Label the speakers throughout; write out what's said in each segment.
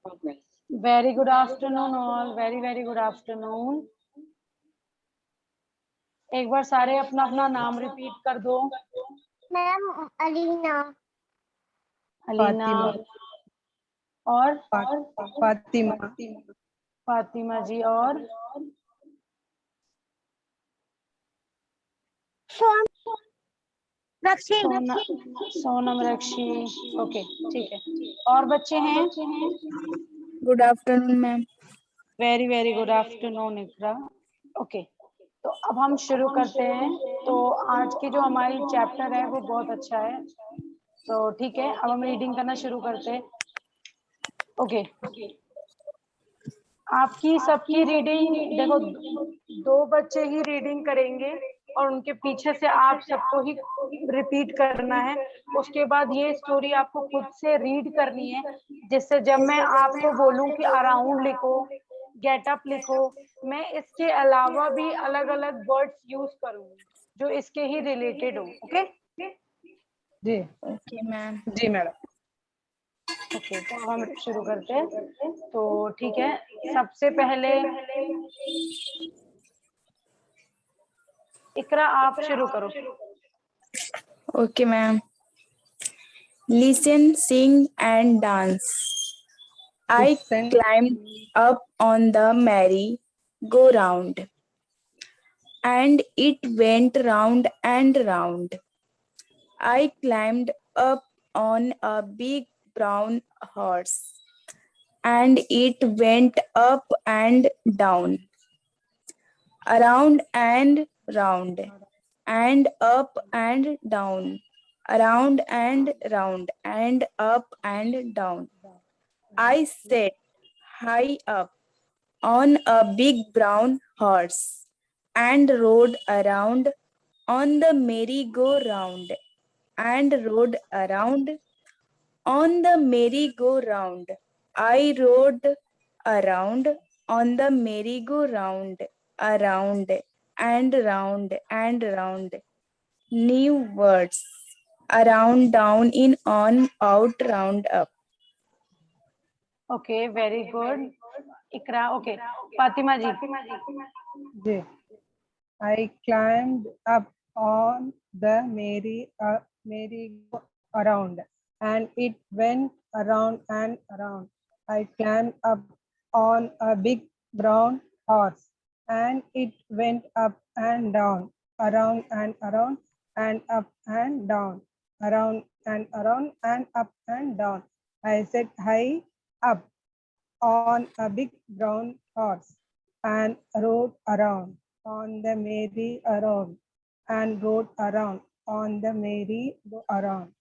Speaker 1: Very good afternoon all. Very good afternoon. एक बार सारे अपना अपना नाम रिपीट कर दो।
Speaker 2: मैम अलीना।
Speaker 1: अलीना और
Speaker 3: फातिमा।
Speaker 1: फातिमा जी और सोनम रक्षी। ओके ठीक है। और बच्चे हैं?
Speaker 4: Good afternoon ma'am.
Speaker 1: Very good afternoon Iqra. Okay तो अब हम शुरू करते हैं। तो आज की जो हमारी चैप्टर है वो बहुत अच्छा है। तो ठीक है, अब हम रीडिंग करना शुरू करते हैं। ओके आपकी सबकी रीडिंग देखो, दो बच्चे ही रीडिंग करेंगे और उनके पीछे से आप सबको ही रिपीट करना है। उसके बाद ये स्टोरी आपको खुद से रीड करनी है, जिससे जब मैं आपको बोलूं कि अराउंड लिखो, गेट अप लिखो, मैं इसके अलावा भी अलग अलग वर्ड्स यूज करूंगी जो इसके ही रिलेटेड हो। ओके
Speaker 3: जी
Speaker 4: ओके मैम।
Speaker 3: जी मैडम।
Speaker 1: ओके तो अब हम शुरू करते हैं। तो ठीक है, सबसे पहले इकरा आप शुरू करो।
Speaker 4: Okay ma'am. Listen, sing and dance. I
Speaker 3: Listen.
Speaker 4: climbed up on the merry-go-round, and it went round and round. I climbed up on a big brown horse, and it went up and down, around and round, and up and down, around and round, and up and down. I sat high up on a big brown horse and rode around on the merry-go-round, and rode around on the merry-go-round. I rode around on the merry-go-round, around and round and round. New words. Around, down, in, on, out, round, up.
Speaker 1: Okay very good Iqra. Okay Fatima ji.
Speaker 3: जी I climbed up on the merry-go-round, and it went around and around. I climbed up on a big brown horse, and it went up and down, around and around, and up and down, around and around, and up and down. I sat high up on a big brown horse and rode around on the merry-go-round, and rode around on the merry-go-round.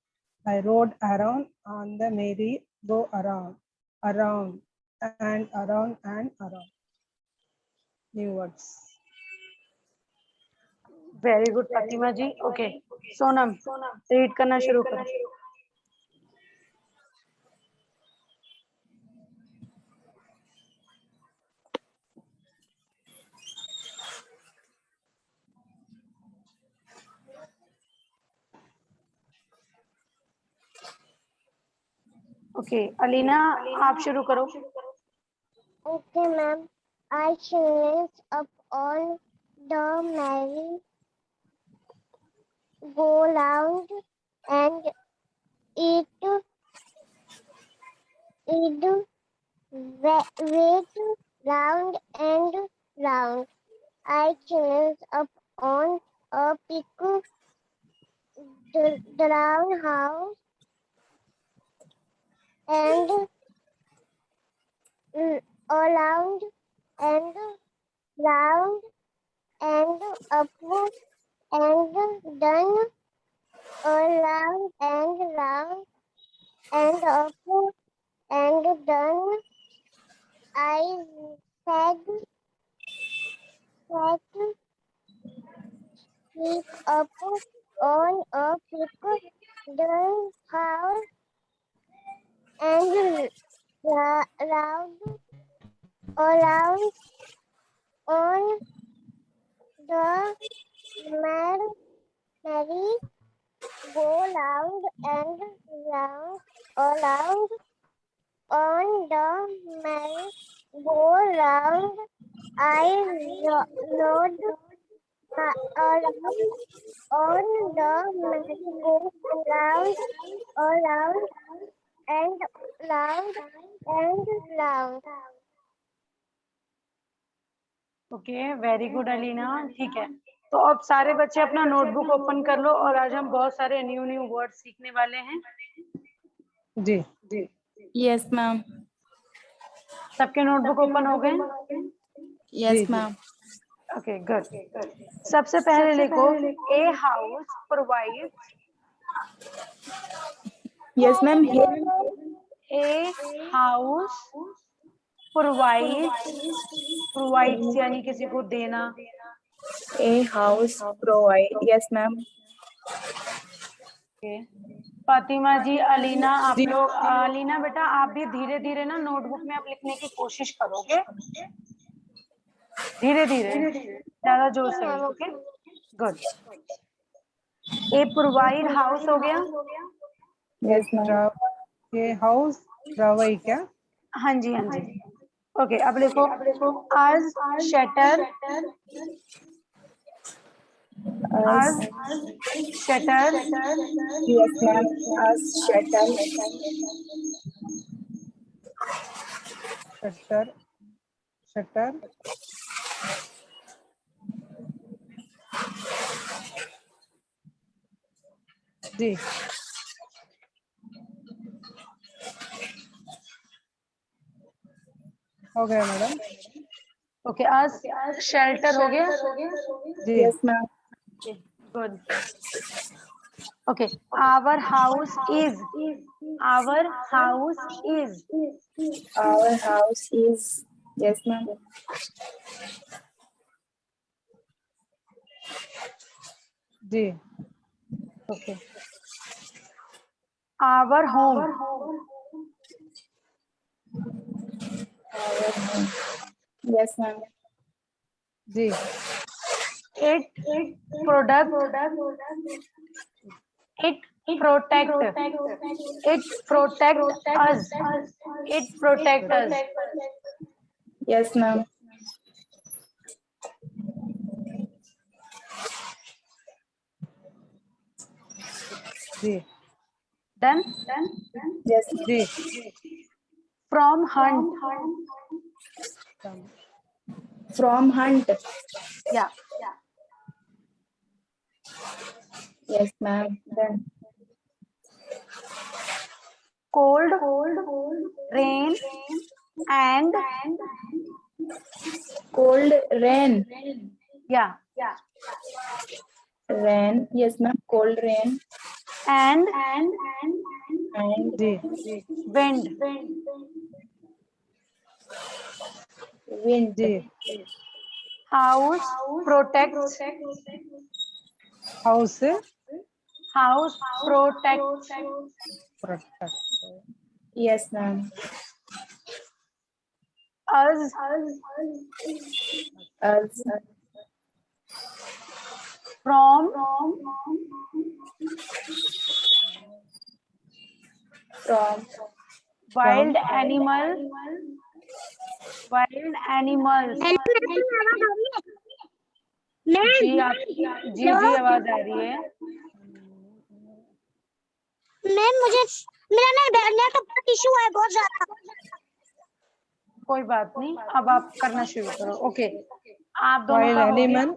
Speaker 3: I rode around on the merry-go-round, around and around and around. New words.
Speaker 1: Very good Fatima ji. Okay Sonam read करना शुरू करो। Okay Alina आप शुरू करो।
Speaker 2: Okay, ma'am. I changed up on the merry-go-round, and it went round and round. I changed up on a big brown house, and around and round and up and down, around and round and up and down. I said, keep up on a big brown house, and round around on the merry-go-round, and round, around, and up and down, around and round and up and down. I said, keep up on a big brown house, and round around on the merry-go-round, and round around on the merry-go-round, and round around on the on the merry-go-round. I rode around on the merry-go-round, around and round and round.
Speaker 1: Okay, very good Alina. ठीक है, तो अब सारे बच्चे अपना notebook open कर लो और आज हम बहुत सारे न्यू न्यू वर्ड सीखने वाले हैं।
Speaker 3: जी
Speaker 4: Yes, ma'am.
Speaker 1: सबके नोटबुक ओपन हो गए?
Speaker 4: Yes, ma'am.
Speaker 1: Okay, good. सबसे पहले लिखो, a house provide,
Speaker 4: Yes, ma'am. Here,
Speaker 1: a house provide, provides यानी किसी को देना।
Speaker 4: a house provide. Yes, ma'am.
Speaker 1: Okay, Fatima ji, Alina, आप लोग, अलीना बेटा आप भी धीरे धीरे ना नोटबुक में आप लिखने की कोशिश करोगे, धीरे धीरे, ज्यादा जोर से नहीं। Okay, good. A provide house हो गया।
Speaker 4: Yes, ma'am.
Speaker 3: ये हाउस रवई क्या?
Speaker 1: हाँ जी, हाँ जी। ओके, अब लिखो, आज शटर, आज shutter,
Speaker 4: Yes, ma'am. As shuttle.
Speaker 3: Shutter, shutter, जी हो गया मैडम।
Speaker 1: ओके, आज शेल्टर हो गया।
Speaker 3: जी
Speaker 4: Yes, ma'am.
Speaker 1: Good. Okay, our house is, our house is,
Speaker 4: Our house is. Yes, ma'am.
Speaker 3: जी
Speaker 1: okay, our home,
Speaker 4: Our home. Yes, ma'am.
Speaker 3: जी
Speaker 1: it product, it protect, it protect us, it protect us.
Speaker 4: Yes, ma'am.
Speaker 3: जी
Speaker 1: done.
Speaker 4: Yes,
Speaker 3: जी
Speaker 1: from hunt,
Speaker 4: from hunt.
Speaker 1: या
Speaker 4: Yes, ma'am. Then
Speaker 1: cold, rain and
Speaker 4: cold rain.
Speaker 1: yeah
Speaker 4: Rain. Yes, ma'am. Cold rain
Speaker 1: and
Speaker 4: and
Speaker 3: जी
Speaker 1: wind,
Speaker 4: wind.
Speaker 3: जी
Speaker 1: house protects,
Speaker 3: house
Speaker 1: house protects,
Speaker 3: protect
Speaker 4: Yes, ma'am.
Speaker 1: us
Speaker 4: Us
Speaker 1: from
Speaker 4: from
Speaker 1: wild animals, wild animals। जी आप, जी आवाज आ रही है।
Speaker 2: Ma'am मुझे मेरा ना network issue है बहुत ज्यादा।
Speaker 1: कोई बात नहीं, अब आप करना शुरू करो। ओके, आप दोनों
Speaker 3: वाइल्ड
Speaker 1: का हो गया।
Speaker 3: एनिमल,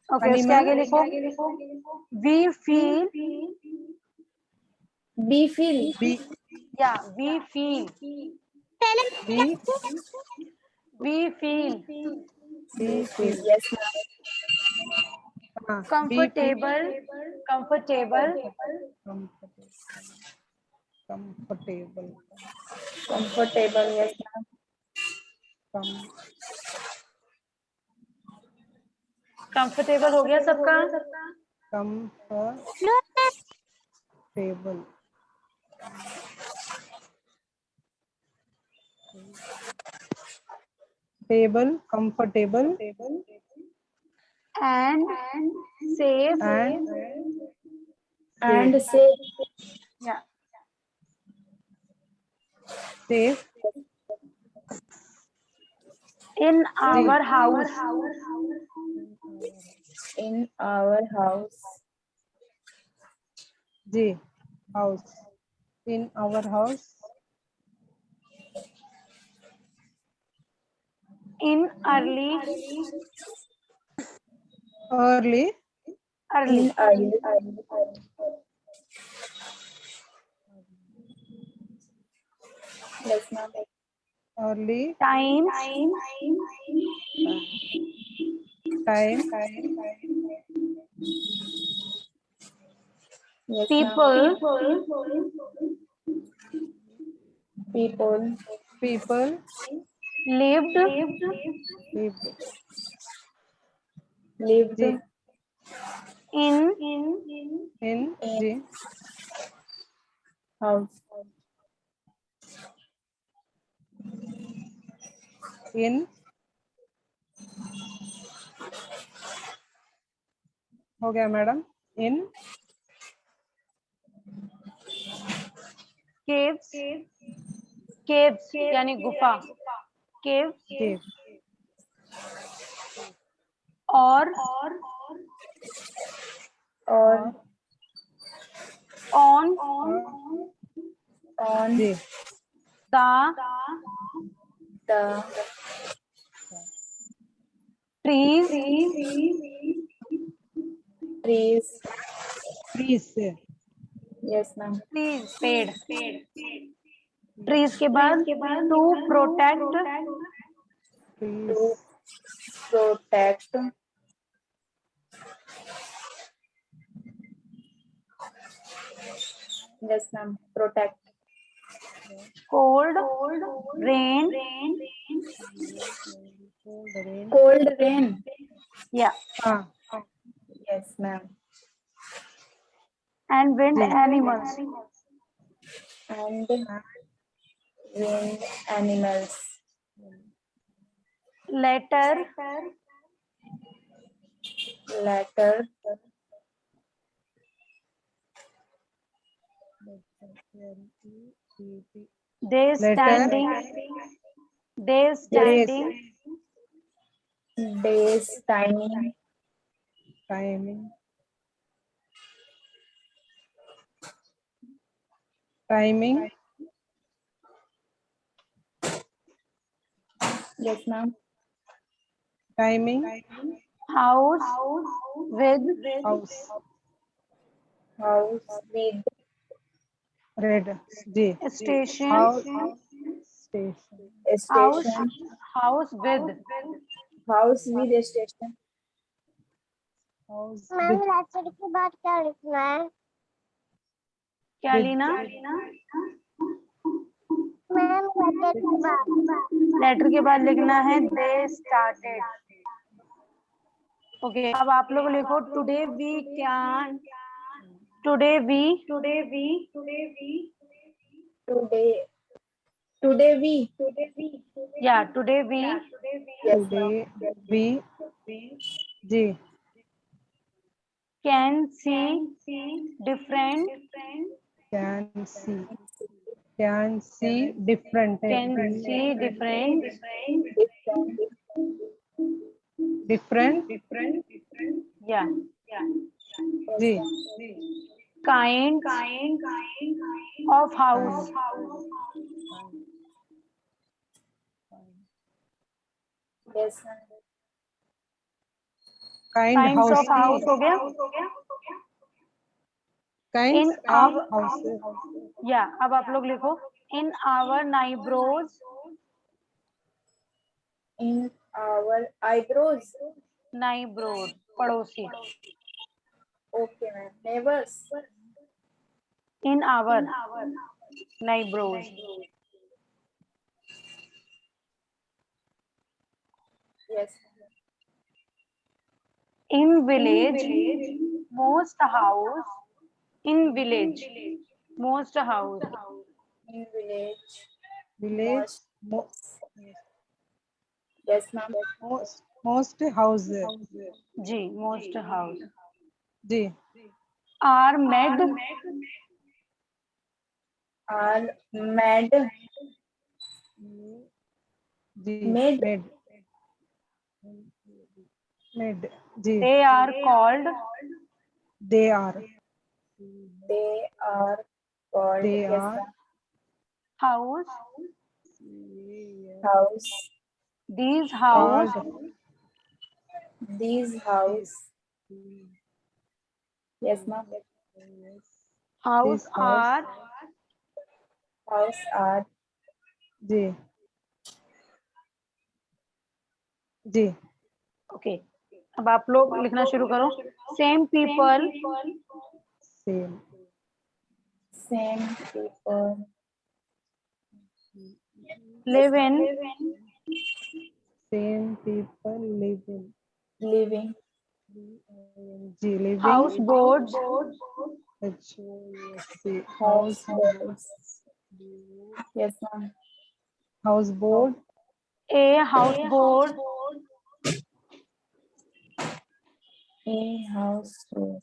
Speaker 1: ओके, उसके आगे लिखो, we feel,
Speaker 4: be feel.
Speaker 3: Be
Speaker 1: या वी फील,
Speaker 2: पहले
Speaker 3: be
Speaker 1: we feel
Speaker 3: be
Speaker 4: Feel. Yes, ma'am.
Speaker 3: हाँ be
Speaker 1: comfortable, comfortable,
Speaker 3: comfortable
Speaker 4: Comfortable. Yes, ma'am.
Speaker 1: Comfortable हो गया सबका।
Speaker 3: Comfortable table comfortable
Speaker 1: and safe,
Speaker 4: And say
Speaker 1: या
Speaker 3: safe.
Speaker 1: In our house.
Speaker 4: In our house.
Speaker 3: Ji, house. In our house.
Speaker 1: In early.
Speaker 3: Early.
Speaker 1: Early.
Speaker 4: In early. Yes, ma'am.
Speaker 3: Early.
Speaker 1: Times.
Speaker 3: Time.
Speaker 4: Yes,
Speaker 1: People.
Speaker 4: People.
Speaker 3: People.
Speaker 1: Lived.
Speaker 3: People.
Speaker 4: Lived.
Speaker 3: Ji.
Speaker 1: In.
Speaker 3: In. Ji.
Speaker 4: House.
Speaker 3: In. हो गया madam. In.
Speaker 1: Caves. Caves यानी गुफा. Caves.
Speaker 3: जी.
Speaker 1: और.
Speaker 4: Or
Speaker 1: On.
Speaker 4: on
Speaker 3: ji.
Speaker 1: The.
Speaker 4: the
Speaker 1: Trees.
Speaker 4: trees.
Speaker 3: Trees से.
Speaker 4: Yes, ma'am.
Speaker 1: Trees. पेड़. Trees के बाद. To protect.
Speaker 3: Trees.
Speaker 4: To protect. Yes, ma'am. Protect.
Speaker 1: Cold. Rain.
Speaker 3: Cold rain.
Speaker 4: Cold rain.
Speaker 1: Yeah.
Speaker 3: हाँ.
Speaker 4: Yes, ma'am.
Speaker 1: And wind
Speaker 3: जी.
Speaker 1: animals.
Speaker 4: And wind animals.
Speaker 1: Letter.
Speaker 4: Letter.
Speaker 1: They standing. They standing.
Speaker 4: Days. Timing.
Speaker 3: Timing. Timing.
Speaker 4: Yes, ma'am.
Speaker 3: Timing.
Speaker 1: House. With.
Speaker 3: House.
Speaker 4: House with.
Speaker 3: Red. जी.
Speaker 1: Station.
Speaker 3: House. Station.
Speaker 1: House.
Speaker 4: Station.
Speaker 1: House with.
Speaker 4: House with a station.
Speaker 3: House.
Speaker 2: Ma'am letter के बाद क्या लिखना है?
Speaker 1: क्या Leena?
Speaker 2: Ma'am letter के बाद.
Speaker 1: Letter के बाद लिखना है they started. ओके, अब आप लोग लिखो today we can. Today we.
Speaker 4: Today we.
Speaker 1: या today we
Speaker 4: Yes, ma'am.
Speaker 3: Today we. जी.
Speaker 1: Can see different.
Speaker 3: Can see. Can see different.
Speaker 1: Can see different.
Speaker 3: Different.
Speaker 1: या
Speaker 3: जी.
Speaker 1: Kind of house.
Speaker 4: Yes, ma'am.
Speaker 3: Kind
Speaker 1: kinds
Speaker 3: house.
Speaker 1: Of house हो गया.
Speaker 3: Kinds
Speaker 1: In
Speaker 3: of
Speaker 1: our.
Speaker 3: houses.
Speaker 1: या अब आप लोग लिखो in our neighbours.
Speaker 4: In our eyebrows.
Speaker 1: Neighbours पड़ोसी.
Speaker 4: Okay, ma'am. Neighbors.
Speaker 1: In our neighbours.
Speaker 4: Yes.
Speaker 1: In village, most house. In village, most house.
Speaker 4: In village.
Speaker 3: Village.
Speaker 4: Yes, ma'am.
Speaker 3: Most houses.
Speaker 1: जी, most house.
Speaker 3: जी.
Speaker 1: Are made.
Speaker 4: Are made.
Speaker 3: जी
Speaker 4: Mid.
Speaker 3: mid mid जी
Speaker 1: They are called.
Speaker 3: they are
Speaker 4: They are called.
Speaker 3: they
Speaker 4: Yes,
Speaker 3: are
Speaker 4: ma'am.
Speaker 1: House.
Speaker 4: House.
Speaker 1: These house.
Speaker 3: called
Speaker 4: These house. Yes, ma'am.
Speaker 1: House
Speaker 3: this house
Speaker 1: are.
Speaker 4: House are.
Speaker 3: जी जी
Speaker 1: Okay. अब आप लोग लिखना शुरू करो. Same people.
Speaker 3: same
Speaker 4: Same people.
Speaker 1: Live in.
Speaker 3: same people living
Speaker 4: Living.
Speaker 3: Ji living
Speaker 1: Houseboats.
Speaker 3: HOUSE
Speaker 4: Houseboats. Yes, ma'am.
Speaker 3: houseboat
Speaker 1: A houseboat.
Speaker 4: A houseboat.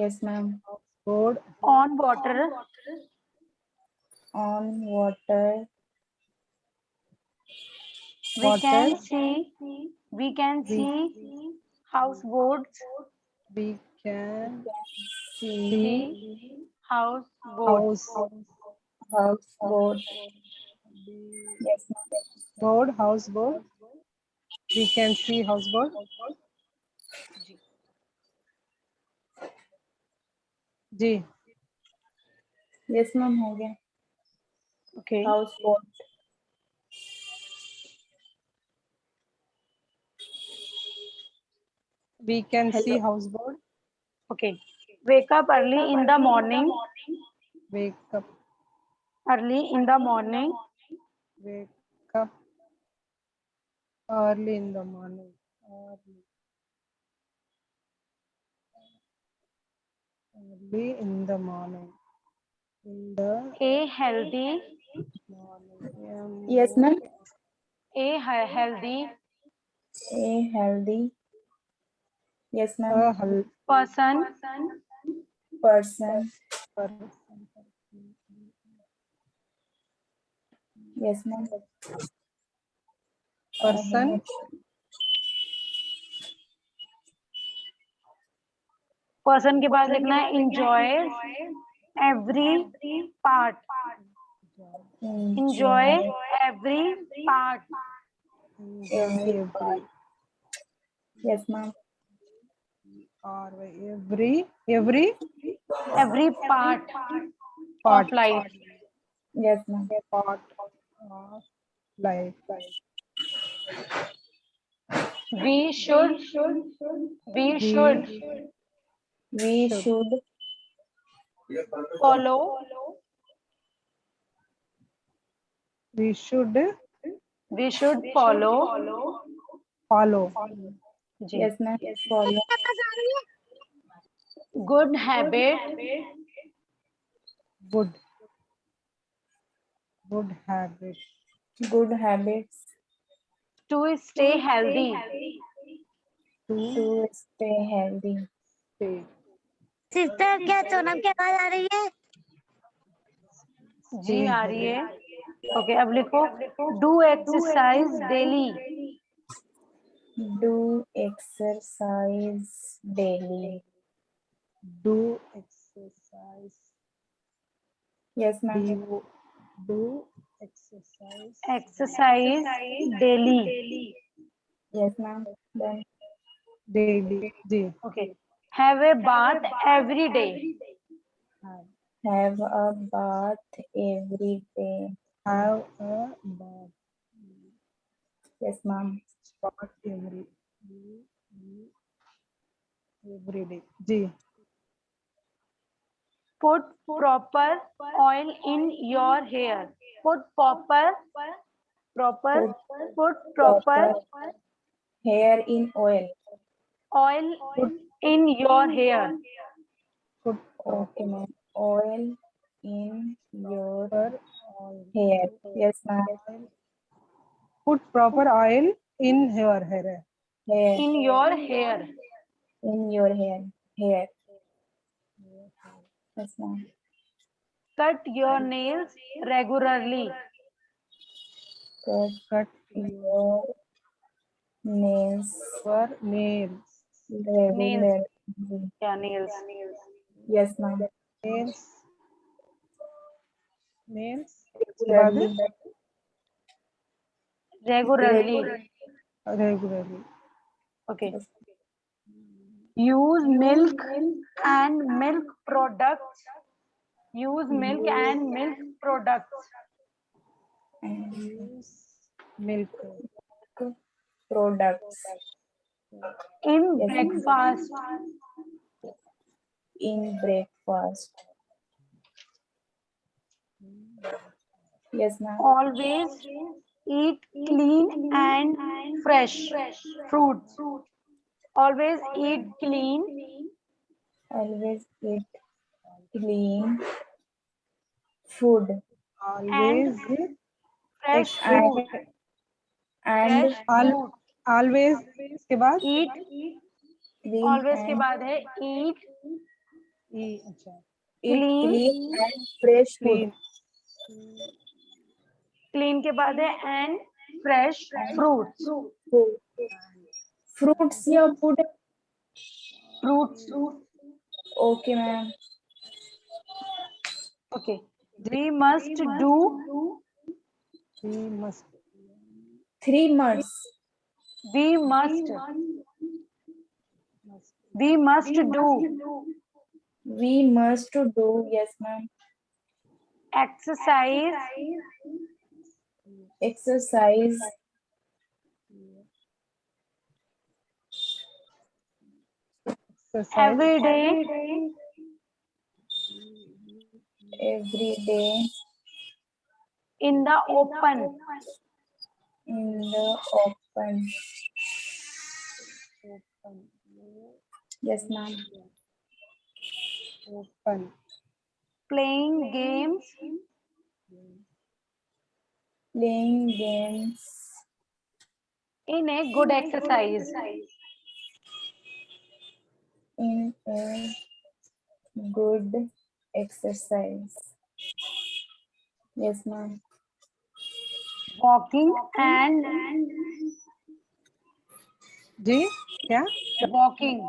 Speaker 4: Yes, ma'am.
Speaker 3: boat
Speaker 1: On water.
Speaker 4: On water.
Speaker 1: We
Speaker 3: water
Speaker 1: can see. We can
Speaker 3: we
Speaker 1: see houseboats.
Speaker 3: we can
Speaker 4: See.
Speaker 3: see
Speaker 1: Houseboats.
Speaker 4: Houseboat. Yes, ma'am.
Speaker 3: houseboat we can see houseboat ji
Speaker 4: Yes, ma'am. हो गया.
Speaker 1: Okay.
Speaker 4: Houseboat.
Speaker 3: we can
Speaker 4: Hello.
Speaker 3: see houseboat
Speaker 1: Okay. Wake up early in the morning.
Speaker 3: wake up
Speaker 1: Early in the morning.
Speaker 3: wake up early in the morning early in the morning in the
Speaker 1: A healthy.
Speaker 3: morning
Speaker 4: Yes, ma'am.
Speaker 1: Healthy
Speaker 4: A healthy. Yes, ma'am.
Speaker 1: person.
Speaker 4: Person. Yes, ma'am.
Speaker 3: person
Speaker 1: Person के बाद लिखना है enjoys every part. Enjoy every part.
Speaker 4: Every part. Yes, ma'am.
Speaker 3: or every
Speaker 1: Every part
Speaker 3: part
Speaker 1: of life.
Speaker 4: Yes, ma'am.
Speaker 3: part of life
Speaker 1: We should. We
Speaker 3: we
Speaker 1: should
Speaker 4: We should
Speaker 1: follow.
Speaker 3: we should
Speaker 1: We should follow.
Speaker 3: follow
Speaker 1: जी.
Speaker 4: yes, ma'am. Follow
Speaker 1: Good habit.
Speaker 3: good habit
Speaker 4: good habits
Speaker 1: To stay healthy.
Speaker 3: to
Speaker 4: to stay healthy.
Speaker 3: stay
Speaker 2: sister क्या सोनम की आवाज आ रही है?
Speaker 1: जी आ रही है. Okay अब लिखो do exercise daily.
Speaker 4: Do exercise daily.
Speaker 3: do exercise
Speaker 4: Yes, ma'am.
Speaker 3: do exercise
Speaker 1: exercise daily.
Speaker 4: Yes, ma'am. Then
Speaker 3: daily जी
Speaker 1: okay. Have a bath every day.
Speaker 4: have a bath every day.
Speaker 3: have a bath
Speaker 4: Yes, ma'am.
Speaker 3: every day जी
Speaker 1: Put proper oil in your hair. Put proper. Put proper
Speaker 4: Hair in oil.
Speaker 1: oil in your hair.
Speaker 3: put
Speaker 4: Okay, ma'am. Oil in your
Speaker 3: proper oil
Speaker 4: hair. Yes, ma'am.
Speaker 3: put proper oil in your hair
Speaker 4: Hair
Speaker 1: In your hair.
Speaker 4: in your hair. Hair. Yes, ma'am.
Speaker 1: Cut your nails regularly.
Speaker 4: cut your nails
Speaker 3: your nails.
Speaker 4: regularly.
Speaker 1: Yeah, nails.
Speaker 4: Yes, ma'am.
Speaker 3: Nails. Nails. उसके बाद है?
Speaker 1: Regularly.
Speaker 3: Regularly.
Speaker 1: Okay. Use milk and milk products. Use milk and milk products
Speaker 3: Use milk.
Speaker 4: Products
Speaker 1: in
Speaker 4: Yes.
Speaker 1: breakfast.
Speaker 4: in breakfast. Yes, ma'am.
Speaker 1: Always eat clean and fresh fruits. Always eat clean
Speaker 4: Always eat clean food
Speaker 3: Always.
Speaker 1: fresh
Speaker 3: एक-
Speaker 1: fruit.
Speaker 4: and
Speaker 1: Fresh fruit.
Speaker 3: Always. इसके बाद?
Speaker 1: Eat.
Speaker 4: clean
Speaker 1: Always के
Speaker 4: and
Speaker 1: बाद है eat
Speaker 3: अच्छा.
Speaker 4: eat
Speaker 1: clean.
Speaker 4: clean and fresh food.
Speaker 3: Clean.
Speaker 1: Clean के बाद है and fresh fruits.
Speaker 4: Fruits या food?
Speaker 1: Fruits.
Speaker 4: Okay, ma'am.
Speaker 1: Okay. We must do
Speaker 3: We must.
Speaker 4: 3 months.
Speaker 1: we must do
Speaker 4: We must do. Yes, ma'am.
Speaker 1: exercise
Speaker 4: Exercise
Speaker 3: Exercise.
Speaker 1: every day in the open.
Speaker 4: in the open. Yes, ma'am.
Speaker 3: Open.
Speaker 1: Playing games
Speaker 4: Playing games
Speaker 1: in a good exercise.
Speaker 4: in a good exercise. Yes, ma'am.
Speaker 1: Walking and
Speaker 3: जी क्या?
Speaker 1: walking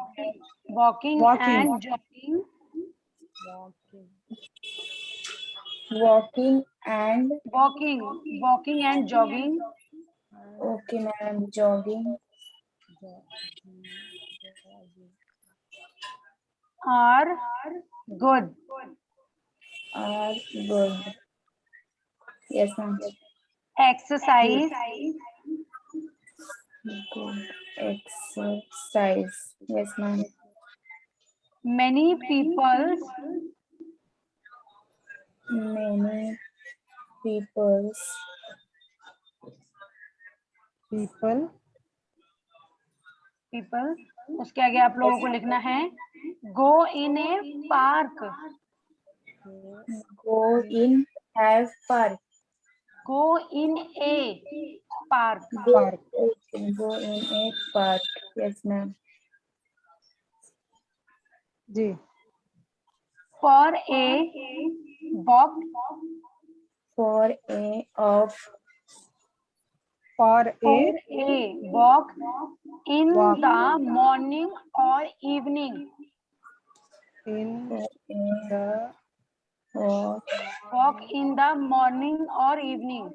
Speaker 3: Walking.
Speaker 1: and jogging
Speaker 4: Walking and
Speaker 1: walking and jogging
Speaker 4: okay, ma'am. Jogging
Speaker 1: are good.
Speaker 4: are good. Yes, ma'am.
Speaker 1: Exercise
Speaker 4: Good exercise. Yes, ma'am.
Speaker 1: many people
Speaker 4: Many people's
Speaker 1: people उसके आगे आप लोगों को लिखना है go in a park.
Speaker 4: go in have park.
Speaker 1: Go in a park.
Speaker 3: Park.
Speaker 4: Okay, go in a park. Yes, ma'am.
Speaker 3: Ji.
Speaker 1: For a walk
Speaker 4: For a of
Speaker 3: For a
Speaker 1: walk in
Speaker 3: Walk.
Speaker 1: the morning or evening.
Speaker 3: in
Speaker 4: for a
Speaker 3: the
Speaker 4: walk
Speaker 1: Walk in the morning or evening.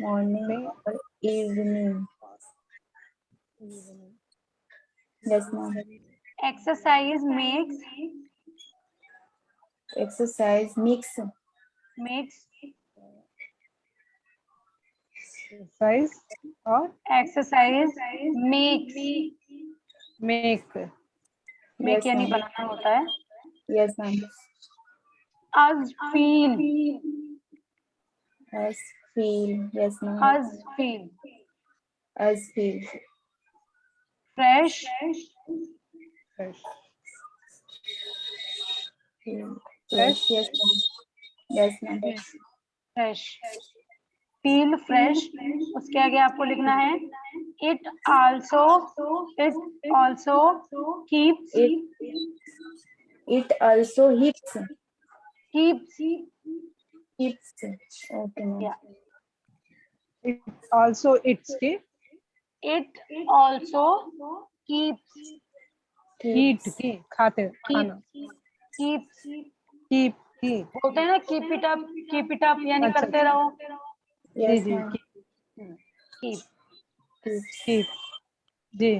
Speaker 4: morning or evening. Yes, ma'am.
Speaker 1: Exercise makes
Speaker 4: Exercise mix
Speaker 3: exercise और
Speaker 1: exercise makes
Speaker 3: make.
Speaker 1: make
Speaker 4: Yes,
Speaker 1: यानी
Speaker 4: ma'am.
Speaker 1: बनाना होता है.
Speaker 4: Yes, ma'am.
Speaker 1: Us feel
Speaker 4: Us feel. Yes, ma'am.
Speaker 1: us feel
Speaker 4: Us feel
Speaker 1: fresh
Speaker 3: Fresh.
Speaker 4: fresh. Yes, ma'am. Yes, ma'am.
Speaker 1: fresh feel fresh. उसके आगे आपको लिखना है it also keeps
Speaker 4: It also keeps.
Speaker 1: keeps
Speaker 4: Okay, ma'am.
Speaker 1: yeah
Speaker 3: It also eats. Okay.
Speaker 1: It also keeps
Speaker 3: Eat. की खाते खाना.
Speaker 1: keeps
Speaker 3: Keep. Keep.
Speaker 1: बोलते हैं ना keep it up यानी
Speaker 3: अच्छा,
Speaker 1: करते रहो.
Speaker 3: जी
Speaker 4: Yes,
Speaker 3: ji.
Speaker 4: ma'am.
Speaker 1: Keep
Speaker 3: Keep. Ji.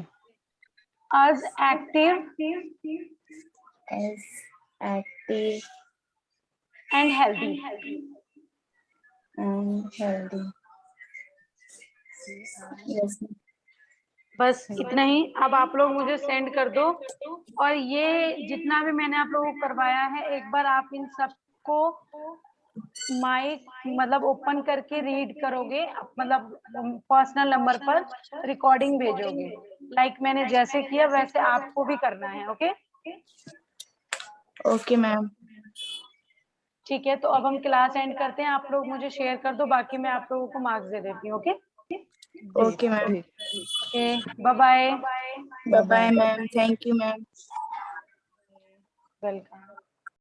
Speaker 1: us active
Speaker 4: As active
Speaker 1: and healthy.
Speaker 4: and healthy. Yes, ma'am.
Speaker 1: बस इतना ही. अब आप लोग मुझे सेंड कर दो. और ये जितना भी मैंने आप लोगों को करवाया है, एक बार आप इन सबको माइक मतलब ओपन करके रीड करोगे, मतलब पर्सनल नंबर पर रिकॉर्डिंग भेजोगे. लाइक मैंने जैसे किया वैसे आपको भी करना है. Okay
Speaker 4: Okay, ma'am.
Speaker 1: ठीक है. तो अब हम क्लास एंड करते हैं. आप लोग मुझे शेयर कर दो, बाकी मैं आप लोगों को मार्क्स दे देती हूँ. Okay
Speaker 4: Okay, ma'am.
Speaker 1: Okay bye bye.
Speaker 4: Bye bye, ma'am. Thank you, ma'am.
Speaker 1: Welcome.